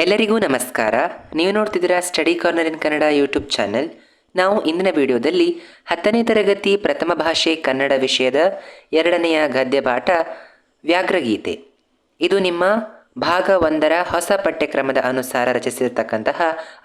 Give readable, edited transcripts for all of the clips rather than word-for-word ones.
ಎಲ್ಲರಿಗೂ ನಮಸ್ಕಾರ. ನೀವು ನೋಡ್ತಿದ್ದೀರಾ ಸ್ಟಡಿ ಕಾರ್ನರ್ ಇನ್ ಕನ್ನಡ ಯೂಟ್ಯೂಬ್ ಚಾನೆಲ್. ನಾವು ಇಂದಿನ ವಿಡಿಯೋದಲ್ಲಿ 10ನೇ ತರಗತಿ ಪ್ರಥಮ ಭಾಷೆ ಕನ್ನಡ ವಿಷಯದ 2ನೆಯ ಗದ್ಯಪಾಠ ವ್ಯಾಘ್ರಗೀತೆ. ಇದು ನಿಮ್ಮ ಭಾಗ 1ರ ಹೊಸ ಪಠ್ಯಕ್ರಮದ ಅನುಸಾರ ರಚಿಸಿರತಕ್ಕಂತಹ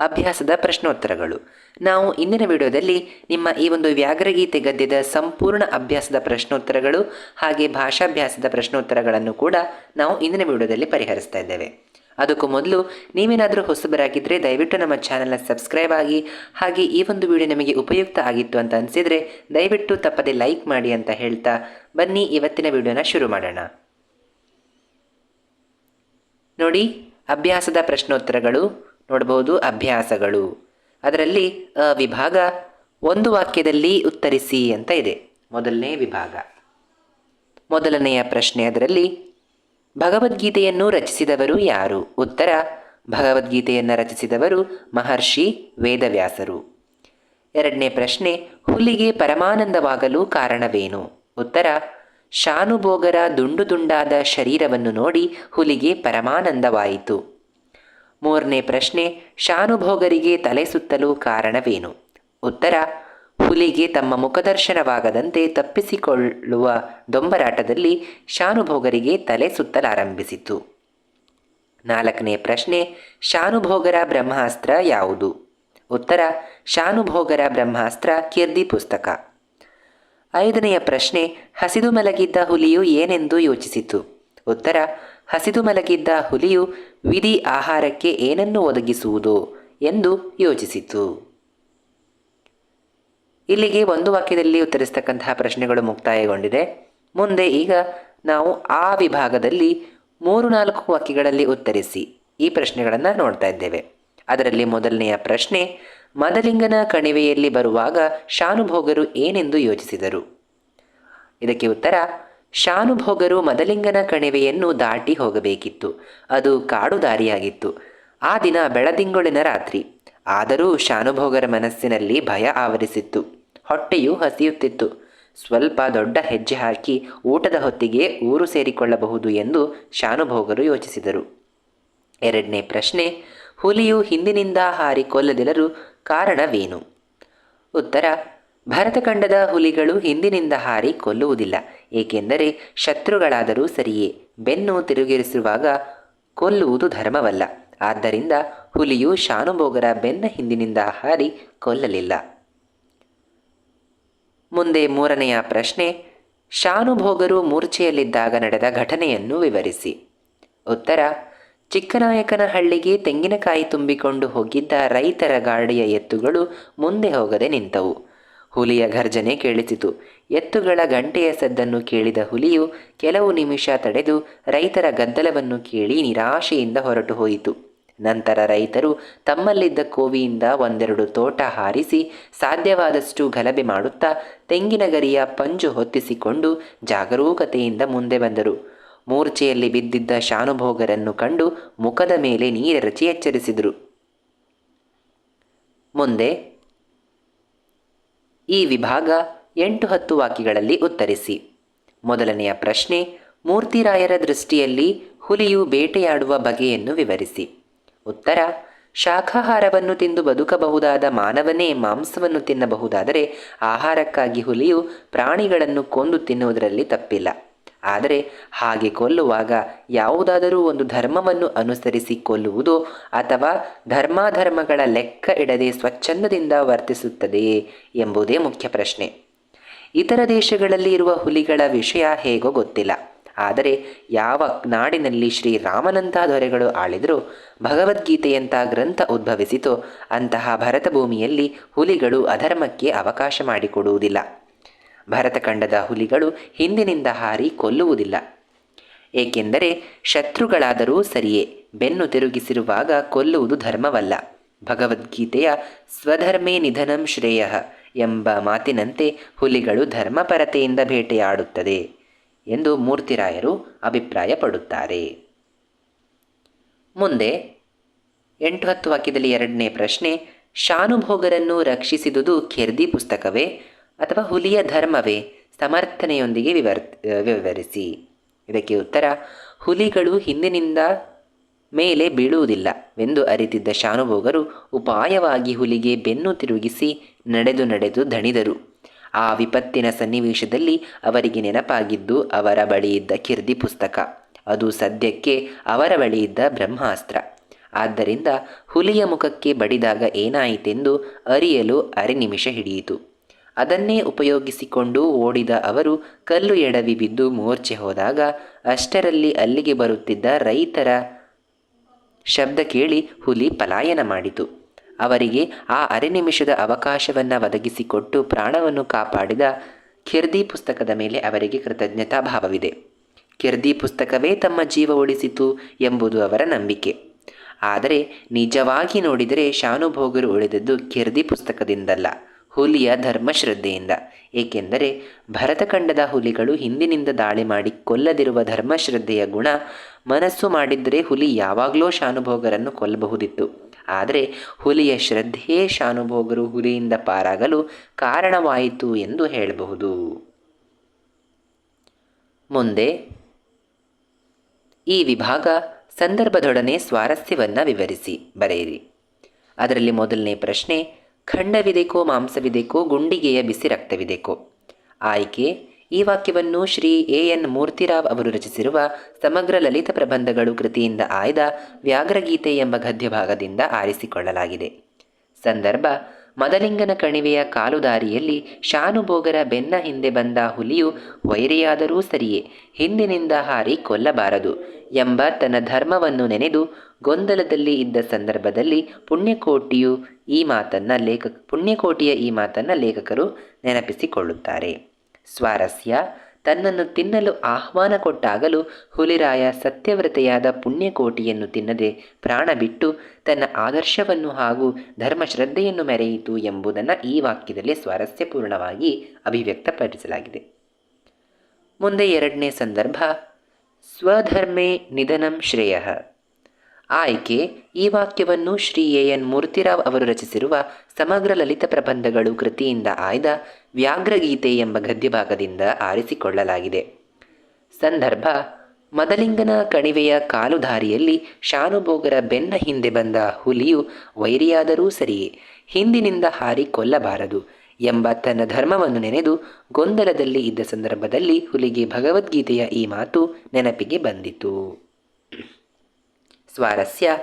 ಅಭ್ಯಾಸದ ಪ್ರಶ್ನೋತ್ತರಗಳು. ನಾವು ಇಂದಿನ ವಿಡಿಯೋದಲ್ಲಿ ನಿಮ್ಮ ಈ ಒಂದು ವ್ಯಾಘ್ರಗೀತೆ ಗದ್ಯದ ಸಂಪೂರ್ಣ ಅಭ್ಯಾಸದ ಪ್ರಶ್ನೋತ್ತರಗಳು ಹಾಗೆ ಭಾಷಾಭ್ಯಾಸದ ಪ್ರಶ್ನೋತ್ತರಗಳನ್ನು ಕೂಡ ನಾವು ಇಂದಿನ ವಿಡಿಯೋದಲ್ಲಿ ಪರಿಹರಿಸ್ತಾ ಇದ್ದೇವೆ. ಅದಕ್ಕೂ ಮೊದಲು ನೀವೇನಾದರೂ ಹೊಸಬರಾಗಿದ್ದರೆ ದಯವಿಟ್ಟು ನಮ್ಮ ಚಾನಲ್ನ ಸಬ್ಸ್ಕ್ರೈಬ್ ಆಗಿ, ಹಾಗೆ ಈ ಒಂದು ವಿಡಿಯೋ ನಿಮಗೆ ಉಪಯುಕ್ತ ಆಗಿತ್ತು ಅಂತ ಅನಿಸಿದರೆ ದಯವಿಟ್ಟು ತಪ್ಪದೆ ಲೈಕ್ ಮಾಡಿ ಅಂತ ಹೇಳ್ತಾ ಬನ್ನಿ ಇವತ್ತಿನ ವಿಡಿಯೋನ ಶುರು ಮಾಡೋಣ. ನೋಡಿ, ಅಭ್ಯಾಸದ ಪ್ರಶ್ನೋತ್ತರಗಳು ನೋಡಬಹುದು. ಅಭ್ಯಾಸಗಳು ಅದರಲ್ಲಿ ವಿಭಾಗ ಒಂದು ವಾಕ್ಯದಲ್ಲಿ ಉತ್ತರಿಸಿ ಅಂತ ಇದೆ. ಮೊದಲನೇ ವಿಭಾಗ, ಮೊದಲನೆಯ ಪ್ರಶ್ನೆ. ಅದರಲ್ಲಿ ಭಗವದ್ಗೀತೆಯನ್ನು ರಚಿಸಿದವರು ಯಾರು? ಉತ್ತರ: ಭಗವದ್ಗೀತೆಯನ್ನು ರಚಿಸಿದವರು ಮಹರ್ಷಿ ವೇದವ್ಯಾಸರು. ಎರಡನೇ ಪ್ರಶ್ನೆ, ಹುಲಿಗೆ ಪರಮಾನಂದವಾಗಲು ಕಾರಣವೇನು? ಉತ್ತರ: ಶಾನುಭೋಗರ ದುಂಡು ದುಂಡಾದ ಶರೀರವನ್ನು ನೋಡಿ ಹುಲಿಗೆ ಪರಮಾನಂದವಾಯಿತು. ಮೂರನೇ ಪ್ರಶ್ನೆ, ಶಾನುಭೋಗರಿಗೆ ತಲೆ ಸುತ್ತಲು ಕಾರಣವೇನು? ಉತ್ತರ: ಹುಲಿಗೆ ತಮ್ಮ ಮುಖದರ್ಶನವಾಗದಂತೆ ತಪ್ಪಿಸಿಕೊಳ್ಳುವ ದೊಂಬರಾಟದಲ್ಲಿ ಶಾನುಭೋಗರಿಗೆ ತಲೆ ಸುತ್ತಲಾರಂಭಿಸಿತು. ನಾಲ್ಕನೇ ಪ್ರಶ್ನೆ, ಶಾನುಭೋಗರ ಬ್ರಹ್ಮಾಸ್ತ್ರ ಯಾವುದು? ಉತ್ತರ: ಶಾನುಭೋಗರ ಬ್ರಹ್ಮಾಸ್ತ್ರ ಕೀರ್ತಿ ಪುಸ್ತಕ. ಐದನೆಯ ಪ್ರಶ್ನೆ, ಹಸಿದು ಮಲಗಿದ್ದ ಹುಲಿಯು ಏನೆಂದು ಯೋಚಿಸಿತು? ಉತ್ತರ: ಹಸಿದು ಮಲಗಿದ್ದ ಹುಲಿಯು ವಿಧಿ ಆಹಾರಕ್ಕೆ ಏನನ್ನು ಒದಗಿಸುವುದು ಎಂದು ಯೋಚಿಸಿತು. ಇಲ್ಲಿಗೆ ಒಂದು ವಾಕ್ಯದಲ್ಲಿ ಉತ್ತರಿಸತಕ್ಕಂತಹ ಪ್ರಶ್ನೆಗಳು ಮುಕ್ತಾಯಗೊಂಡಿದೆ. ಮುಂದೆ ಈಗ ನಾವು ಆ ವಿಭಾಗದಲ್ಲಿ 3-4 ವಾಕ್ಯಗಳಲ್ಲಿ ಉತ್ತರಿಸಿ ಈ ಪ್ರಶ್ನೆಗಳನ್ನು ನೋಡ್ತಾ ಇದ್ದೇವೆ. ಅದರಲ್ಲಿ ಮೊದಲನೆಯ ಪ್ರಶ್ನೆ, ಮದಲಿಂಗನ ಕಣಿವೆಯಲ್ಲಿ ಬರುವಾಗ ಶಾನುಭೋಗರು ಏನೆಂದು ಯೋಚಿಸಿದರು? ಇದಕ್ಕೆ ಉತ್ತರ: ಶಾನುಭೋಗರು ಮದಲಿಂಗನ ಕಣಿವೆಯನ್ನು ದಾಟಿ ಹೋಗಬೇಕಿತ್ತು. ಅದು ಕಾಡು ದಾರಿಯಾಗಿತ್ತು. ಆ ದಿನ ಬೆಳದಿಂಗಳಿನ ರಾತ್ರಿ. ಆದರೂ ಶಾನುಭೋಗರ ಮನಸ್ಸಿನಲ್ಲಿ ಭಯ ಆವರಿಸಿತ್ತು. ಹೊಟ್ಟೆಯು ಹಸಿಯುತ್ತಿತ್ತು. ಸ್ವಲ್ಪ ದೊಡ್ಡ ಹೆಜ್ಜೆ ಹಾಕಿ ಊಟದ ಹೊತ್ತಿಗೆ ಊರು ಸೇರಿಕೊಳ್ಳಬಹುದು ಎಂದು ಶಾನುಭೋಗರು ಯೋಚಿಸಿದರು. ಎರಡನೇ ಪ್ರಶ್ನೆ, ಹುಲಿಯು ಹಿಂದಿನಿಂದ ಹಾರಿ ಕೊಲ್ಲದಿರಲು ಕಾರಣವೇನು? ಉತ್ತರ: ಭರತಖಂಡದ ಹುಲಿಗಳು ಹಿಂದಿನಿಂದ ಹಾರಿ ಕೊಲ್ಲುವುದಿಲ್ಲ. ಏಕೆಂದರೆ ಶತ್ರುಗಳಾದರೂ ಸರಿಯೇ, ಬೆನ್ನು ತಿರುಗಿರಿಸುವಾಗ ಕೊಲ್ಲುವುದು ಧರ್ಮವಲ್ಲ. ಆದ್ದರಿಂದ ಹುಲಿಯು ಶಾನುಭೋಗರ ಬೆನ್ನ ಹಿಂದಿನಿಂದ ಹಾರಿ ಕೊಲ್ಲಲಿಲ್ಲ. ಮುಂದೆ ಮೂರನೆಯ ಪ್ರಶ್ನೆ, ಶಾನುಭೋಗರು ಮೂರ್ಛೆಯಲ್ಲಿದ್ದಾಗ ನಡೆದ ಘಟನೆಯನ್ನು ವಿವರಿಸಿ. ಉತ್ತರ: ಚಿಕ್ಕನಾಯಕನಹಳ್ಳಿಗೆ ತೆಂಗಿನಕಾಯಿ ತುಂಬಿಕೊಂಡು ಹೋಗಿದ್ದ ರೈತರ ಗಾಡಿಯ ಎತ್ತುಗಳು ಮುಂದೆ ಹೋಗದೆ ನಿಂತವು. ಹುಲಿಯ ಘರ್ಜನೆ ಕೇಳಿಸಿತು. ಎತ್ತುಗಳ ಗಂಟೆಯ ಸದ್ದನ್ನು ಕೇಳಿದ ಹುಲಿಯು ಕೆಲವು ನಿಮಿಷ ತಡೆದು ರೈತರ ಗದ್ದಲವನ್ನು ಕೇಳಿ ನಿರಾಶೆಯಿಂದ ಹೊರಟು ಹೋಯಿತು. ನಂತರ ರೈತರು ತಮ್ಮಲ್ಲಿದ್ದ ಕೋವಿಯಿಂದ ಒಂದೆರಡು ತೋಟ ಹಾರಿಸಿ ಸಾಧ್ಯವಾದಷ್ಟು ಗಲಭೆ ಮಾಡುತ್ತಾ ತೆಂಗಿನ ಗರಿಯ ಪಂಜು ಹೊತ್ತಿಸಿಕೊಂಡು ಜಾಗರೂಕತೆಯಿಂದ ಮುಂದೆ ಬಂದರು. ಮೂರ್ಛೆಯಲ್ಲಿ ಬಿದ್ದಿದ್ದ ಶಾನುಭೋಗರನ್ನು ಕಂಡು ಮುಖದ ಮೇಲೆ ನೀರೆರಚಿ ಎಚ್ಚರಿಸಿದರು. ಮುಂದೆ ಈ ವಿಭಾಗ 8-10 ವಾಕ್ಯಗಳಲ್ಲಿ ಉತ್ತರಿಸಿ. ಮೊದಲನೆಯ ಪ್ರಶ್ನೆ, ಮೂರ್ತಿರಾಯರ ದೃಷ್ಟಿಯಲ್ಲಿ ಹುಲಿಯು ಬೇಟೆಯಾಡುವ ಬಗೆಯನ್ನು ವಿವರಿಸಿ. ಉತ್ತರ: ಶಾಖಾಹಾರವನ್ನು ತಿಂದು ಬದುಕಬಹುದಾದ ಮಾನವನೇ ಮಾಂಸವನ್ನು ತಿನ್ನಬಹುದಾದರೆ ಆಹಾರಕ್ಕಾಗಿ ಹುಲಿಯು ಪ್ರಾಣಿಗಳನ್ನು ಕೊಂದು ತಿನ್ನುವುದರಲ್ಲಿ ತಪ್ಪಿಲ್ಲ. ಆದರೆ ಹಾಗೆ ಕೊಲ್ಲುವಾಗ ಯಾವುದಾದರೂ ಒಂದು ಧರ್ಮವನ್ನು ಅನುಸರಿಸಿ ಕೊಲ್ಲುವುದೋ ಅಥವಾ ಧರ್ಮಾಧರ್ಮಗಳ ಲೆಕ್ಕ ಇಡದೆ ಸ್ವಚ್ಛಂದದಿಂದ ವರ್ತಿಸುತ್ತದೆಯೇ ಎಂಬುದೇ ಮುಖ್ಯ ಪ್ರಶ್ನೆ. ಇತರ ದೇಶಗಳಲ್ಲಿ ಇರುವ ಹುಲಿಗಳ ವಿಷಯ ಹೇಗೋ ಗೊತ್ತಿಲ್ಲ. ಆದರೆ ಯಾವ ನಾಡಿನಲ್ಲಿ ಶ್ರೀರಾಮನಂತಹ ದೊರೆಗಳು ಆಳಿದರೂ ಭಗವದ್ಗೀತೆಯಂಥ ಗ್ರಂಥ ಉದ್ಭವಿಸಿತೋ ಅಂತಹ ಭರತ ಭೂಮಿಯಲ್ಲಿ ಹುಲಿಗಳು ಅಧರ್ಮಕ್ಕೆ ಅವಕಾಶ ಮಾಡಿಕೊಡುವುದಿಲ್ಲ. ಭರತಖಂಡದ ಹುಲಿಗಳು ಹಿಂದಿನಿಂದ ಹಾರಿ ಕೊಲ್ಲುವುದಿಲ್ಲ. ಏಕೆಂದರೆ ಶತ್ರುಗಳಾದರೂ ಸರಿಯೇ, ಬೆನ್ನು ತಿರುಗಿಸಿರುವಾಗ ಕೊಲ್ಲುವುದು ಧರ್ಮವಲ್ಲ. ಭಗವದ್ಗೀತೆಯ ಸ್ವಧರ್ಮೇ ನಿಧನಂ ಶ್ರೇಯಃ ಎಂಬ ಮಾತಿನಂತೆ ಹುಲಿಗಳು ಧರ್ಮಪರತೆಯಿಂದ ಬೇಟೆಯಾಡುತ್ತದೆ ಎಂದು ಮೂರ್ತಿರಾಯರು ಅಭಿಪ್ರಾಯಪಡುತ್ತಾರೆ. ಮುಂದೆ 8-10 ವಾಕ್ಯದಲ್ಲಿ ಎರಡನೇ ಪ್ರಶ್ನೆ, ಶಾನುಭೋಗರನ್ನು ರಕ್ಷಿಸಿದುದು ಕೀರ್ತಿ ಪುಸ್ತಕವೇ ಅಥವಾ ಹುಲಿಯ ಧರ್ಮವೇ? ಸಮರ್ಥನೆಯೊಂದಿಗೆ ವಿವರಿಸಿ. ಇದಕ್ಕೆ ಉತ್ತರ: ಹುಲಿಗಳು ಹಿಂದಿನಿಂದ ಮೇಲೆ ಬೀಳುವುದಿಲ್ಲವೆಂದು ಅರಿತಿದ್ದ ಶಾನುಭೋಗರು ಉಪಾಯವಾಗಿ ಹುಲಿಗೆ ಬೆನ್ನು ತಿರುಗಿಸಿ ನಡೆದು ದಣಿದರು. ಆ ವಿಪತ್ತಿನ ಸನ್ನಿವೇಶದಲ್ಲಿ ಅವರಿಗೆ ನೆನಪಾಗಿದ್ದು ಅವರ ಬಳಿಯಿದ್ದ ಕಿರ್ದಿ ಪುಸ್ತಕ. ಅದು ಸದ್ಯಕ್ಕೆ ಅವರ ಬಳಿಯಿದ್ದ ಬ್ರಹ್ಮಾಸ್ತ್ರ. ಆದ್ದರಿಂದ ಹುಲಿಯ ಮುಖಕ್ಕೆ ಬಡಿದಾಗ ಏನಾಯಿತೆಂದು ಅರಿಯಲು ನಿಮಿಷ ಹಿಡಿಯಿತು. ಅದನ್ನೇ ಉಪಯೋಗಿಸಿಕೊಂಡು ಓಡಿದ ಅವರು ಕಲ್ಲು ಎಡವಿ ಬಿದ್ದು ಮೂರ್ಛೆ ಹೋದಾಗ ಅಷ್ಟರಲ್ಲಿ ಅಲ್ಲಿಗೆ ಬರುತ್ತಿದ್ದ ರೈತರ ಶಬ್ದ ಕೇಳಿ ಹುಲಿ ಪಲಾಯನ ಮಾಡಿತು. ಅವರಿಗೆ ಆ ನಿಮಿಷದ ಅವಕಾಶವನ್ನು ಒದಗಿಸಿಕೊಟ್ಟು ಪ್ರಾಣವನ್ನು ಕಾಪಾಡಿದ ಕಿರ್ದಿ ಪುಸ್ತಕದ ಮೇಲೆ ಅವರಿಗೆ ಕೃತಜ್ಞತಾ ಭಾವವಿದೆ. ಕಿರ್ದಿ ಪುಸ್ತಕವೇ ತಮ್ಮ ಜೀವ ಉಳಿಸಿತು ಎಂಬುದು ಅವರ ನಂಬಿಕೆ. ಆದರೆ ನಿಜವಾಗಿ ನೋಡಿದರೆ ಶಾನುಭೋಗರು ಉಳಿದದ್ದು ಕಿರ್ದಿ ಪುಸ್ತಕದಿಂದಲ್ಲ, ಹುಲಿಯ ಧರ್ಮಶ್ರದ್ಧೆಯಿಂದ. ಏಕೆಂದರೆ ಭರತಖಂಡದ ಹುಲಿಗಳು ಹಿಂದಿನಿಂದ ದಾಳಿ ಮಾಡಿ ಕೊಲ್ಲದಿರುವ ಧರ್ಮಶ್ರದ್ಧೆಯ ಗುಣ ಮನಸ್ಸು ಮಾಡಿದ್ದರೆ ಹುಲಿ ಯಾವಾಗಲೂ ಶಾನುಭೋಗರನ್ನು ಕೊಲ್ಲಬಹುದಿತ್ತು. ಆದರೆ ಹುಲಿಯ ಶ್ರದ್ಧೆಯೇ ಶಾನುಭೋಗರು ಹುಲಿಯಿಂದ ಪಾರಾಗಲು ಕಾರಣವಾಯಿತು ಎಂದು ಹೇಳಬಹುದು. ಮುಂದೆ ಈ ವಿಭಾಗ ಸಂದರ್ಭದೊಡನೆ ಸ್ವಾರಸ್ಯವನ್ನು ವಿವರಿಸಿ ಬರೆಯಿರಿ. ಅದರಲ್ಲಿ ಮೊದಲನೇ ಪ್ರಶ್ನೆ, ಖಂಡವಿದೆಕೋ ಮಾಂಸವಿದೆಕೋ ಗುಂಡಿಗೆಯ ಬಿಸಿ ರಕ್ತವಿದೆಕೋ? ಆಯ್ಕೆ: ಈ ವಾಕ್ಯವನ್ನು ಶ್ರೀ ಎನ್ ಮೂರ್ತಿರಾವ್ ಅವರು ರಚಿಸಿರುವ ಸಮಗ್ರ ಲಲಿತ ಪ್ರಬಂಧಗಳು ಕೃತಿಯಿಂದ ಆಯ್ದ ವ್ಯಾಘ್ರಗೀತೆ ಎಂಬ ಗದ್ಯಭಾಗದಿಂದ ಆರಿಸಿಕೊಳ್ಳಲಾಗಿದೆ. ಸಂದರ್ಭ: ಮದಲಿಂಗನ ಕಣಿವೆಯ ಕಾಲುದಾರಿಯಲ್ಲಿ ಶಾನುಭೋಗರ ಬೆನ್ನ ಹಿಂದೆ ಬಂದ ಹುಲಿಯು ವೈರಿಯಾದರೂ ಸರಿಯೇ ಹಿಂದಿನಿಂದ ಹಾರಿ ಕೊಲ್ಲಬಾರದು ಎಂಬ ತನ್ನ ಧರ್ಮವನ್ನು ನೆನೆದು ಗೊಂದಲದಲ್ಲಿ ಇದ್ದ ಸಂದರ್ಭದಲ್ಲಿ ಪುಣ್ಯಕೋಟಿಯ ಈ ಮಾತನ್ನು ಲೇಖಕರು ನೆನಪಿಸಿಕೊಳ್ಳುತ್ತಾರೆ. ಸ್ವಾರಸ್ಯ: ತನ್ನನ್ನು ತಿನ್ನಲು ಆಹ್ವಾನ ಕೊಟ್ಟಾಗಲೂ ಹುಲಿರಾಯ ಸತ್ಯವ್ರತೆಯಾದ ಪುಣ್ಯಕೋಟಿಯನ್ನು ತಿನ್ನದೆ ಪ್ರಾಣ ಬಿಟ್ಟು ತನ್ನ ಆದರ್ಶವನ್ನು ಹಾಗೂ ಧರ್ಮಶ್ರದ್ಧೆಯನ್ನು ಮೆರೆಯಿತು ಎಂಬುದನ್ನು ಈ ವಾಕ್ಯದಲ್ಲಿ ಸ್ವಾರಸ್ಯಪೂರ್ಣವಾಗಿ ಅಭಿವ್ಯಕ್ತಪಡಿಸಲಾಗಿದೆ. ಮುಂದೆ ಎರಡನೇ ಸಂದರ್ಭ, ಸ್ವಧರ್ಮೇ ನಿಧನಂ ಶ್ರೇಯಃ. ಆಯ್ಕೆ: ಈ ವಾಕ್ಯವನ್ನು ಶ್ರೀ ಎನ್ ಮೂರ್ತಿರಾವ್ ಅವರು ರಚಿಸಿರುವ ಸಮಗ್ರ ಲಲಿತ ಪ್ರಬಂಧಗಳು ಕೃತಿಯಿಂದ ಆಯ್ದ ವ್ಯಾಘ್ರಗೀತೆ ಎಂಬ ಗದ್ಯಭಾಗದಿಂದ ಆರಿಸಿಕೊಳ್ಳಲಾಗಿದೆ. ಸಂದರ್ಭ: ಮದಲಿಂಗನ ಕಣಿವೆಯ ಕಾಲುದಾರಿಯಲ್ಲಿ ಶಾನುಭೋಗರ ಬೆನ್ನ ಹಿಂದೆ ಬಂದ ಹುಲಿಯು ವೈರಿಯಾದರೂ ಸರಿಯೇ ಹಿಂದಿನಿಂದ ಹಾರಿ ಕೊಲ್ಲಬಾರದು ಎಂಬ ತನ್ನ ಧರ್ಮವನ್ನು ನೆನೆದು ಗೊಂದಲದಲ್ಲಿ ಇದ್ದ ಸಂದರ್ಭದಲ್ಲಿ ಹುಲಿಗೆ ಭಗವದ್ಗೀತೆಯ ಈ ಮಾತು ನೆನಪಿಗೆ ಬಂದಿತು. ಸ್ವಾರಸ್ಯ: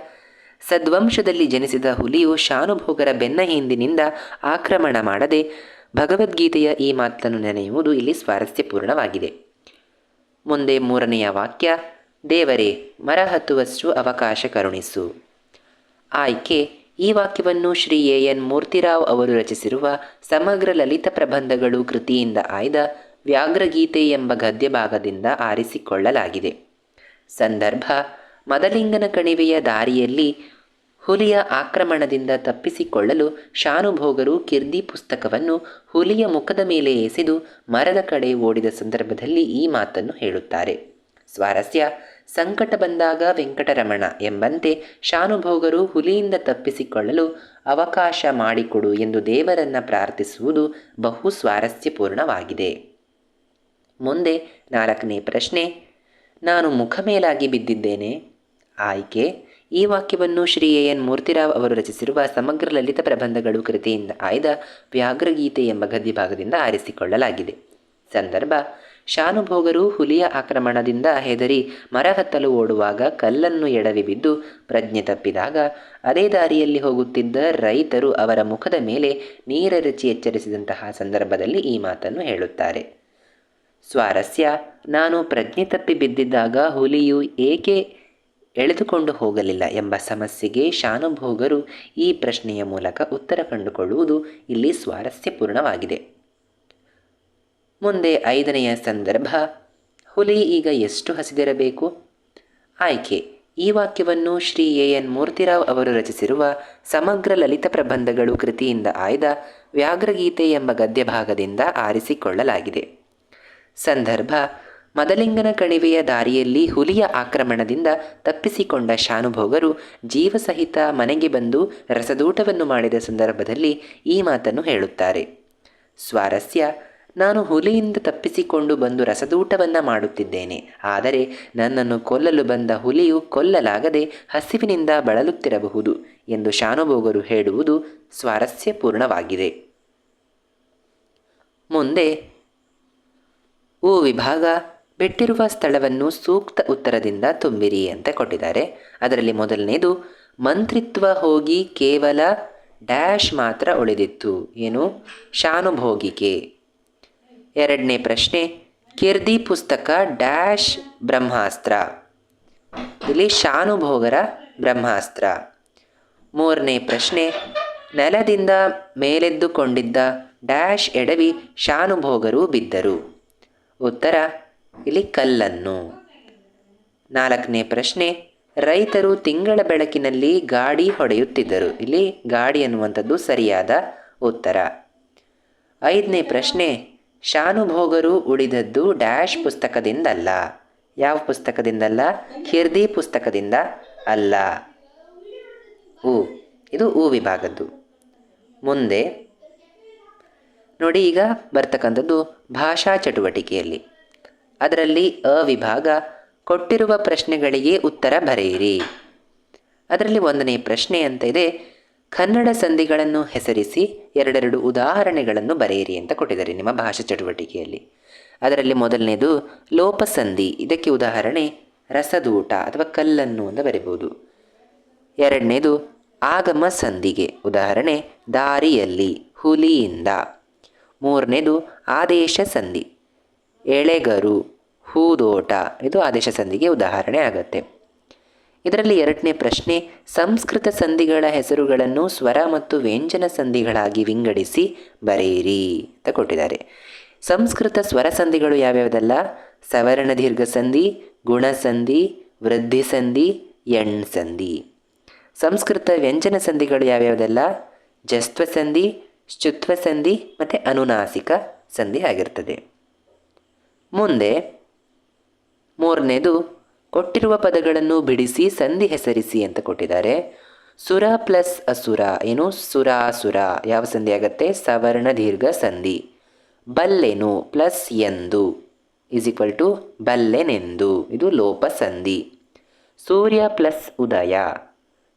ಸದ್ವಂಶದಲ್ಲಿ ಜನಿಸಿದ ಹುಲಿಯು ಶಾನುಭೋಗರ ಬೆನ್ನ ಹಿಂದಿನಿಂದ ಆಕ್ರಮಣ ಮಾಡದೆ ಭಗವದ್ಗೀತೆಯ ಈ ಮಾತನ್ನು ನೆನೆಯುವುದು ಇಲ್ಲಿ ಸ್ವಾರಸ್ಯಪೂರ್ಣವಾಗಿದೆ. ಮುಂದೆ ಮೂರನೆಯ ವಾಕ್ಯ, ದೇವರೇ ಮರ ಹತ್ತುವಷ್ಟು ಅವಕಾಶ ಕರುಣಿಸು. ಆಯ್ಕೆ: ಈ ವಾಕ್ಯವನ್ನು ಶ್ರೀ ಎನ್ ಮೂರ್ತಿರಾವ್ ಅವರು ರಚಿಸಿರುವ ಸಮಗ್ರ ಲಲಿತ ಪ್ರಬಂಧಗಳು ಕೃತಿಯಿಂದ ಆಯ್ದ ವ್ಯಾಘ್ರಗೀತೆ ಎಂಬ ಗದ್ಯಭಾಗದಿಂದ ಆರಿಸಿಕೊಳ್ಳಲಾಗಿದೆ. ಸಂದರ್ಭ: ಮದಲಿಂಗನ ಕಣಿವೆಯ ದಾರಿಯಲ್ಲಿ ಹುಲಿಯ ಆಕ್ರಮಣದಿಂದ ತಪ್ಪಿಸಿಕೊಳ್ಳಲು ಶಾನುಭೋಗರು ಕಿರ್ದಿ ಪುಸ್ತಕವನ್ನು ಹುಲಿಯ ಮುಖದ ಮೇಲೆ ಎಸೆದು ಮರದ ಕಡೆ ಓಡಿದ ಸಂದರ್ಭದಲ್ಲಿ ಈ ಮಾತನ್ನು ಹೇಳುತ್ತಾರೆ. ಸ್ವಾರಸ್ಯ: ಸಂಕಟ ಬಂದಾಗ ವೆಂಕಟರಮಣ ಎಂಬಂತೆ ಶಾನುಭೋಗರು ಹುಲಿಯಿಂದ ತಪ್ಪಿಸಿಕೊಳ್ಳಲು ಅವಕಾಶ ಮಾಡಿಕೊಡು ಎಂದು ದೇವರನ್ನು ಪ್ರಾರ್ಥಿಸುವುದು ಬಹು ಸ್ವಾರಸ್ಯಪೂರ್ಣವಾಗಿದೆ. ಮುಂದೆ ನಾಲ್ಕನೇ ಪ್ರಶ್ನೆ, ನಾನು ಮುಖಮೇಲಾಗಿ ಬಿದ್ದಿದ್ದೇನೆ. ಆಯ್ಕೆ: ಈ ವಾಕ್ಯವನ್ನು ಶ್ರೀ ಎನ್ ಮೂರ್ತಿರಾವ್ ಅವರು ರಚಿಸಿರುವ ಸಮಗ್ರ ಲಲಿತ ಪ್ರಬಂಧಗಳು ಕೃತಿಯಿಂದ ಆಯ್ದ ವ್ಯಾಘ್ರಗೀತೆ ಎಂಬ ಗದ್ಯಭಾಗದಿಂದ ಆರಿಸಿಕೊಳ್ಳಲಾಗಿದೆ. ಸಂದರ್ಭ: ಶಾನುಭೋಗರು ಹುಲಿಯ ಆಕ್ರಮಣದಿಂದ ಹೆದರಿ ಮರ ಹತ್ತಲು ಓಡುವಾಗ ಕಲ್ಲನ್ನು ಎಡವಿ ಬಿದ್ದು ಪ್ರಜ್ಞೆ ತಪ್ಪಿದಾಗ ಅದೇ ದಾರಿಯಲ್ಲಿ ಹೋಗುತ್ತಿದ್ದ ರೈತರು ಅವರ ಮುಖದ ಮೇಲೆ ನೀರೆರಚಿ ಎಚ್ಚರಿಸಿದಂತಹ ಸಂದರ್ಭದಲ್ಲಿ ಈ ಮಾತನ್ನು ಹೇಳುತ್ತಾರೆ. ಸ್ವಾರಸ್ಯ: ನಾನು ಪ್ರಜ್ಞೆ ತಪ್ಪಿ ಬಿದ್ದಿದ್ದಾಗ ಹುಲಿಯು ಏಕೆ ಎಳೆದುಕೊಂಡು ಹೋಗಲಿಲ್ಲ ಎಂಬ ಸಮಸ್ಯೆಗೆ ಶಾನುಭೋಗರು ಈ ಪ್ರಶ್ನೆಯ ಮೂಲಕ ಉತ್ತರ ಕಂಡುಕೊಳ್ಳುವುದು ಇಲ್ಲಿ ಸ್ವಾರಸ್ಯಪೂರ್ಣವಾಗಿದೆ. ಮುಂದೆ ಐದನೆಯ ಸಂದರ್ಭ, ಹುಲಿ ಈಗ ಎಷ್ಟು ಹಸಿದಿರಬೇಕು? ಆಯ್ಕೆ: ಈ ವಾಕ್ಯವನ್ನು ಶ್ರೀ ಎನ್ ಮೂರ್ತಿರಾವ್ ಅವರು ರಚಿಸಿರುವ ಸಮಗ್ರ ಲಲಿತ ಪ್ರಬಂಧಗಳು ಕೃತಿಯಿಂದ ಆಯ್ದ ವ್ಯಾಘ್ರಗೀತೆ ಎಂಬ ಗದ್ಯಭಾಗದಿಂದ ಆರಿಸಿಕೊಳ್ಳಲಾಗಿದೆ. ಸಂದರ್ಭ: ಮದಲಿಂಗನ ಕಣಿವೆಯ ದಾರಿಯಲ್ಲಿ ಹುಲಿಯ ಆಕ್ರಮಣದಿಂದ ತಪ್ಪಿಸಿಕೊಂಡ ಶಾನುಭೋಗರು ಜೀವಸಹಿತ ಮನೆಗೆ ಬಂದು ರಸದೂಟವನ್ನು ಮಾಡಿದ ಸಂದರ್ಭದಲ್ಲಿ ಈ ಮಾತನ್ನು ಹೇಳುತ್ತಾರೆ. ಸ್ವಾರಸ್ಯ: ನಾನು ಹುಲಿಯಿಂದ ತಪ್ಪಿಸಿಕೊಂಡು ಬಂದು ರಸದೂಟವನ್ನು ಮಾಡುತ್ತಿದ್ದೇನೆ. ಆದರೆ ನನ್ನನ್ನು ಕೊಲ್ಲಲು ಬಂದ ಹುಲಿಯು ಕೊಲ್ಲಲಾಗದೆ ಹಸಿವಿನಿಂದ ಬಳಲುತ್ತಿರಬಹುದು ಎಂದು ಶಾನುಭೋಗರು ಹೇಳುವುದು ಸ್ವಾರಸ್ಯಪೂರ್ಣವಾಗಿದೆ. ಮುಂದೆ ಉ ವಿಭಾಗ ಬಿಟ್ಟಿರುವ ಸ್ಥಳವನ್ನು ಸೂಕ್ತ ಉತ್ತರದಿಂದ ತುಂಬಿರಿ ಅಂತ ಕೊಟ್ಟಿದ್ದಾರೆ. ಅದರಲ್ಲಿ ಮೊದಲನೇದು ಮಂತ್ರಿತ್ವ ಹೋಗಿ ಕೇವಲ ಡ್ಯಾಶ್ ಮಾತ್ರ ಉಳಿದಿತ್ತು. ಏನು? ಶಾನುಭೋಗಿಕೆ. ಎರಡನೇ ಪ್ರಶ್ನೆ ಕೀರ್ತಿ ಪುಸ್ತಕ ಡ್ಯಾಶ್ ಬ್ರಹ್ಮಾಸ್ತ್ರ. ಇಲ್ಲಿ ಶಾನುಭೋಗರ ಬ್ರಹ್ಮಾಸ್ತ್ರ. ಮೂರನೇ ಪ್ರಶ್ನೆ ನೆಲದಿಂದ ಮೇಲೆದ್ದುಕೊಂಡಿದ್ದ ಡ್ಯಾಶ್ ಎಡವಿ ಶಾನುಭೋಗರು ಬಿದ್ದರು. ಉತ್ತರ ಇಲ್ಲಿ ಕಲ್ಲನ್ನು. ನಾಲ್ಕನೇ ಪ್ರಶ್ನೆ ರೈತರು ತಿಂಗಳ ಬೆಳಕಿನಲ್ಲಿ ಗಾಡಿ ಹೊಡೆಯುತ್ತಿದ್ದರು. ಇಲ್ಲಿ ಗಾಡಿ ಅನ್ನುವಂಥದ್ದು ಸರಿಯಾದ ಉತ್ತರ. ಐದನೇ ಪ್ರಶ್ನೆ ಶಾನುಭೋಗರು ಉಳಿದದ್ದು ಡ್ಯಾಶ್ ಪುಸ್ತಕದಿಂದಲ್ಲ. ಯಾವ ಪುಸ್ತಕದಿಂದಲ್ಲ? ಕೀರ್ತಿ ಪುಸ್ತಕದಿಂದ ಅಲ್ಲ. ಇದು ಉ ವಿಭಾಗದ್ದು. ಮುಂದೆ ನೋಡಿ, ಈಗ ಬರ್ತಕ್ಕಂಥದ್ದು ಭಾಷಾ ಚಟುವಟಿಕೆಯಲ್ಲಿ. ಅದರಲ್ಲಿ ಅ ವಿಭಾಗ ಕೊಟ್ಟಿರುವ ಪ್ರಶ್ನೆಗಳಿಗೆ ಉತ್ತರ ಬರೆಯಿರಿ. ಅದರಲ್ಲಿ ಒಂದನೇ ಪ್ರಶ್ನೆ ಅಂತ ಇದೆ, ಕನ್ನಡ ಸಂಧಿಗಳನ್ನು ಹೆಸರಿಸಿ ಎರಡೆರಡು ಉದಾಹರಣೆಗಳನ್ನು ಬರೆಯಿರಿ ಅಂತ ಕೊಟ್ಟಿದ್ದಾರೆ ನಿಮ್ಮ ಭಾಷಾ ಚಟುವಟಿಕೆಯಲ್ಲಿ. ಅದರಲ್ಲಿ ಮೊದಲನೇದು ಲೋಪಸಂಧಿ. ಇದಕ್ಕೆ ಉದಾಹರಣೆ ರಸದೂಟ ಅಥವಾ ಕಲ್ಲನ್ನು ಅಂತ ಬರೀಬೋದು. ಎರಡನೇದು ಆಗಮ ಸಂಧಿಗೆ ಉದಾಹರಣೆ ದಾರಿಯಲ್ಲಿ, ಹುಲಿಯಿಂದ. ಮೂರನೇದು ಆದೇಶ ಸಂಧಿ, ಎಳೆಗರು, ಹೂದೋಟ. ಇದು ಆದೇಶ ಸಂಧಿಗೆ ಉದಾಹರಣೆ ಆಗುತ್ತೆ. ಇದರಲ್ಲಿ ಎರಡನೇ ಪ್ರಶ್ನೆ ಸಂಸ್ಕೃತ ಸಂಧಿಗಳ ಹೆಸರುಗಳನ್ನು ಸ್ವರ ಮತ್ತು ವ್ಯಂಜನ ಸಂಧಿಗಳಾಗಿ ವಿಂಗಡಿಸಿ ಬರೆಯಿರಿ ಅಂತ ಕೊಟ್ಟಿದ್ದಾರೆ. ಸಂಸ್ಕೃತ ಸ್ವರ ಸಂಧಿಗಳು ಯಾವ್ಯಾವುದಲ್ಲ? ಸವರ್ಣ ದೀರ್ಘ ಸಂಧಿ, ಗುಣಸಂಧಿ, ವೃದ್ಧಿ ಸಂಧಿ, ಎಣ್ ಸಂಧಿ. ಸಂಸ್ಕೃತ ವ್ಯಂಜನ ಸಂಧಿಗಳು ಯಾವ್ಯಾವುದಲ್ಲ? ಜಸ್ತ್ವ ಸಂಧಿ, ಶ್ಚುತ್ವ ಸಂಧಿ ಮತ್ತು ಅನುನಾಸಿಕ ಸಂಧಿ ಆಗಿರ್ತದೆ. ಮುಂದೆ ಮೂರನೇದು ಕೊಟ್ಟಿರುವ ಪದಗಳನ್ನು ಬಿಡಿಸಿ ಸಂಧಿ ಹೆಸರಿಸಿ ಅಂತ ಕೊಟ್ಟಿದ್ದಾರೆ. ಸುರ ಪ್ಲಸ್ ಅಸುರ. ಏನು? ಸುರಾಸುರ. ಯಾವ ಸಂಧಿ ಆಗುತ್ತೆ? ಸವರ್ಣ ದೀರ್ಘ ಸಂಧಿ. ಬಲ್ಲೆನು ಪ್ಲಸ್ ಎಂದು = ಬಲ್ಲೆನೆಂದು. ಇದು ಲೋಪ ಸಂಧಿ. ಸೂರ್ಯ ಪ್ಲಸ್ ಉದಯ,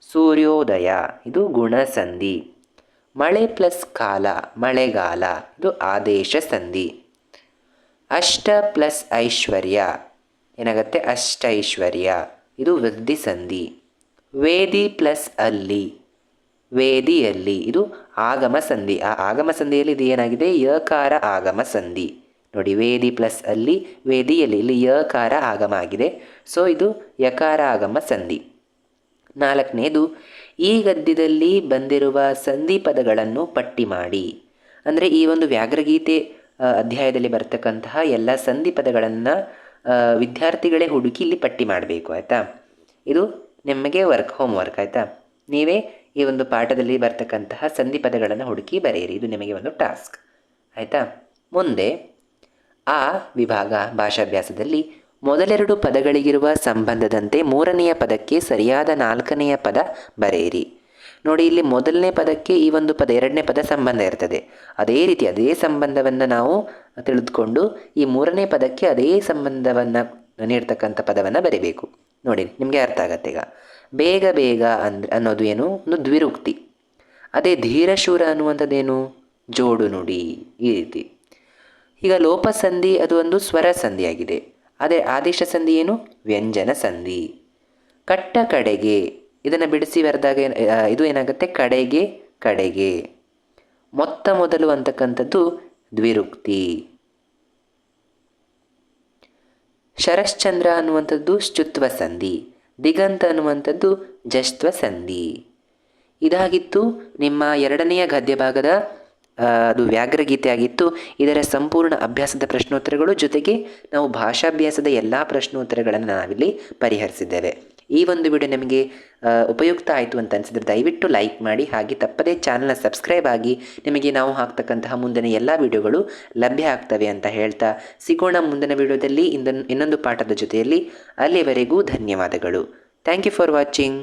ಸೂರ್ಯೋದಯ. ಇದು ಗುಣ ಸಂಧಿ. ಮಳೆ ಪ್ಲಸ್ ಕಾಲ, ಮಳೆಗಾಲ. ಇದು ಆದೇಶ ಸಂಧಿ. ಅಷ್ಟ ಪ್ಲಸ್ ಐಶ್ವರ್ಯ ಏನಾಗುತ್ತೆ? ಅಷ್ಟೈಶ್ವರ್ಯ. ಇದು ವೃದ್ಧಿ ಸಂಧಿ. ವೇದಿ ಪ್ಲಸ್ ಅಲ್ಲಿ, ವೇದಿಯಲ್ಲಿ. ಇದು ಆಗಮ ಸಂಧಿ. ಆ ಆಗಮ ಸಂಧಿಯಲ್ಲಿ ಇದು ಏನಾಗಿದೆ? ಯಕಾರ ಆಗಮ ಸಂಧಿ. ನೋಡಿ, ವೇದಿ ಪ್ಲಸ್ ಅಲ್ಲಿ, ವೇದಿಯಲ್ಲಿ. ಇಲ್ಲಿ ಯಕಾರ ಆಗಮ ಆಗಿದೆ. ಸೊ ಇದು ಯಕಾರ ಆಗಮ ಸಂಧಿ. ನಾಲ್ಕನೇದು ಈ ಗದ್ಯದಲ್ಲಿ ಬಂದಿರುವ ಸಂಧಿ ಪದಗಳನ್ನು ಪಟ್ಟಿ ಮಾಡಿ. ಅಂದರೆ ಈ ಒಂದು ವ್ಯಾಘ್ರಗೀತೆ ಅಧ್ಯಾಯದಲ್ಲಿ ಬರ್ತಕ್ಕಂತಹ ಎಲ್ಲ ಸಂಧಿ ಪದಗಳನ್ನು ವಿದ್ಯಾರ್ಥಿಗಳೇ ಹುಡುಕಿ ಇಲ್ಲಿ ಪಟ್ಟಿ ಮಾಡಬೇಕು. ಆಯಿತಾ? ಇದು ನಿಮಗೆ ಹೋಮ್ ವರ್ಕ್. ಆಯಿತಾ? ನೀವೇ ಈ ಒಂದು ಪಾಠದಲ್ಲಿ ಬರ್ತಕ್ಕಂತಹ ಸಂಧಿ ಪದಗಳನ್ನು ಹುಡುಕಿ ಬರೆಯಿರಿ. ಇದು ನಿಮಗೆ ಒಂದು ಟಾಸ್ಕ್. ಆಯಿತಾ? ಮುಂದೆ ಆ ವಿಭಾಗ ಭಾಷಾಭ್ಯಾಸದಲ್ಲಿ ಮೊದಲೆರಡು ಪದಗಳಿಗಿರುವ ಸಂಬಂಧದಂತೆ ಮೂರನೆಯ ಪದಕ್ಕೆ ಸರಿಯಾದ ನಾಲ್ಕನೆಯ ಪದ ಬರೆಯಿರಿ. ನೋಡಿ, ಇಲ್ಲಿ ಮೊದಲನೇ ಪದಕ್ಕೆ ಈ ಒಂದು ಪದ, ಎರಡನೇ ಪದ ಸಂಬಂಧ ಇರ್ತದೆ. ಅದೇ ರೀತಿ ಅದೇ ಸಂಬಂಧವನ್ನು ನಾವು ತಿಳಿದುಕೊಂಡು ಈ ಮೂರನೇ ಪದಕ್ಕೆ ಅದೇ ಸಂಬಂಧವನ್ನು ನೀಡ್ತಕ್ಕಂಥ ಪದವನ್ನು ಬರೀಬೇಕು. ನೋಡಿ, ನಿಮಗೆ ಅರ್ಥ ಆಗತ್ತೆ. ಈಗ ಬೇಗ ಬೇಗ ಅನ್ನೋದು ಏನು? ಒಂದು ದ್ವಿರುಕ್ತಿ. ಅದೇ ಧೀರಶೂರ ಅನ್ನುವಂಥದ್ದೇನು? ಜೋಡು ನುಡಿ. ಈ ರೀತಿ. ಈಗ ಲೋಪಸಂಧಿ ಅದು ಒಂದು ಸ್ವರ ಸಂಧಿಯಾಗಿದೆ. ಅದೇ ಆದೇಶ ಸಂಧಿ ಏನು? ವ್ಯಂಜನ ಸಂಧಿ. ಕಟ್ಟ ಕಡೆಗೆ ಇದನ್ನು ಬಿಡಿಸಿ ಬರೆದಾಗ ಇದು ಏನಾಗುತ್ತೆ? ಕಡೆಗೆ ಕಡೆಗೆ. ಮೊತ್ತ ಮೊದಲು ಅಂತಕ್ಕಂಥದ್ದು ದ್ವಿರುಕ್ತಿ. ಶರಶ್ಚಂದ್ರ ಅನ್ನುವಂಥದ್ದು ಶ್ಚುತ್ವ ಸಂಧಿ. ದಿಗಂತ ಅನ್ನುವಂಥದ್ದು ಜಸ್ತ್ವ ಸಂಧಿ. ಇದಾಗಿತ್ತು ನಿಮ್ಮ ಎರಡನೆಯ ಗದ್ಯ ಭಾಗದ ಅದು ವ್ಯಾಘ್ರಗೀತೆ ಆಗಿತ್ತು. ಇದರ ಸಂಪೂರ್ಣ ಅಭ್ಯಾಸದ ಪ್ರಶ್ನೋತ್ತರಗಳು ಜೊತೆಗೆ ನಾವು ಭಾಷಾಭ್ಯಾಸದ ಎಲ್ಲ ಪ್ರಶ್ನೋತ್ತರಗಳನ್ನು ನಾವಿಲ್ಲಿ ಪರಿಹರಿಸಿದ್ದೇವೆ. ಈ ಒಂದು ವಿಡಿಯೋ ನಿಮಗೆ ಉಪಯುಕ್ತ ಆಯಿತು ಅಂತ ಅನಿಸಿದರೆ ದಯವಿಟ್ಟು ಲೈಕ್ ಮಾಡಿ. ಹಾಗೆ ತಪ್ಪದೇ ಚಾನಲ್ನ ಸಬ್ಸ್ಕ್ರೈಬ್ ಆಗಿ. ನಿಮಗೆ ನಾವು ಹಾಕ್ತಕ್ಕಂತಹ ಮುಂದಿನ ಎಲ್ಲ ವಿಡಿಯೋಗಳು ಲಭ್ಯ ಆಗ್ತವೆ ಅಂತ ಹೇಳ್ತಾ ಸಿಗೋಣ ಮುಂದಿನ ವಿಡಿಯೋದಲ್ಲಿ ಇನ್ನೊಂದು ಪಾಠದ ಜೊತೆಯಲ್ಲಿ. ಅಲ್ಲಿವರೆಗೂ ಧನ್ಯವಾದಗಳು. Thank you for watching.